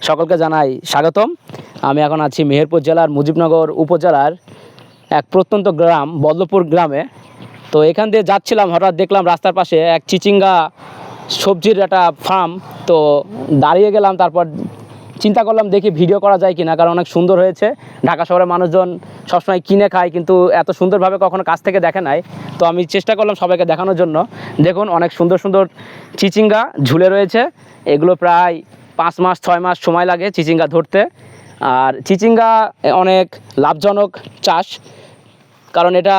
সকলকে জানাই স্বাগতম। আমি এখন আছি মেহেরপুর জেলার মুজিবনগর উপজেলার এক প্রত্যন্ত গ্রাম বল্লভপুর গ্রামে। তো এখান দিয়ে যাচ্ছিলাম, হঠাৎ দেখলাম রাস্তার পাশে এক চিচিঙ্গা সবজির একটা ফার্ম। তো দাঁড়িয়ে গেলাম, তারপর চিন্তা করলাম দেখি ভিডিও করা যায় কিনা, কারণ অনেক সুন্দর হয়েছে। ঢাকা শহরের মানুষজন সবসময় কিনে খায়, কিন্তু এত সুন্দরভাবে কখনো কাছ থেকে দেখে নাই। তো আমি চেষ্টা করলাম সবাইকে দেখানোর জন্য। দেখুন অনেক সুন্দর সুন্দর চিচিঙ্গা ঝুলে রয়েছে। এগুলো প্রায় 5 মাস 6 মাস সময় লাগে চিচিঙ্গা ধরতে। আর চিচিঙ্গা অনেক লাভজনক চাষ, কারণ এটা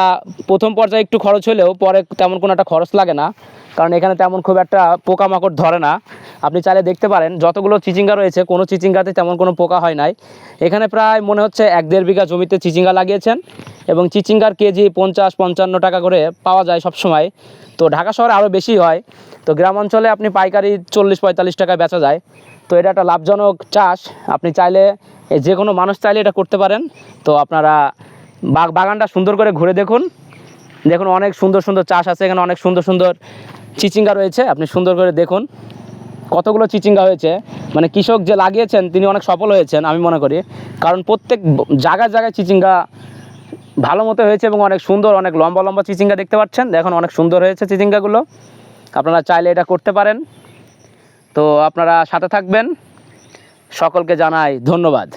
প্রথম পর্যায়ে একটু খরচ হলেও পরে তেমন কোনো একটা খরচ লাগে না, কারণ এখানে তেমন খুব একটা পোকামাকড় ধরে না। আপনি চাইলে দেখতে পারেন যতগুলো চিচিঙ্গা রয়েছে, কোনো চিচিঙ্গাতে তেমন কোনো পোকা হয় নাই। এখানে প্রায় মনে হচ্ছে 1-1.5 বিঘা জমিতে চিচিঙ্গা লাগিয়েছেন, এবং চিচিঙ্গার কেজি 50-55 টাকা করে পাওয়া যায় সব সময়। তো ঢাকা শহরে আরও বেশি হয়, তো গ্রাম অঞ্চলে আপনি পাইকারি 40-45 টাকায় বেচা যায়। তো এটা একটা লাভজনক চাষ। আপনি চাইলে যে কোনো মানুষ চাইলে এটা করতে পারেন। তো আপনারা বাগানটা সুন্দর করে ঘুরে দেখুন। দেখুন অনেক সুন্দর সুন্দর চাষ আছে এখানে, অনেক সুন্দর সুন্দর চিচিঙ্গা রয়েছে। আপনি সুন্দর করে দেখুন কতগুলো চিচিঙ্গা হয়েছে। মানে কৃষক যে লাগিয়েছেন তিনি অনেক সফল হয়েছেন আমি মনে করি, কারণ প্রত্যেক জায়গায় জায়গায় চিচিঙ্গা ভালো মতো হয়েছে, এবং অনেক সুন্দর, অনেক লম্বা লম্বা চিচিঙ্গা দেখতে পাচ্ছেন। দেখুন অনেক সুন্দর হয়েছে চিচিঙ্গাগুলো। আপনারা চাইলে এটা করতে পারেন। তো আপনারা সাথে থাকবেন। সকলকে জানাই ধন্যবাদ।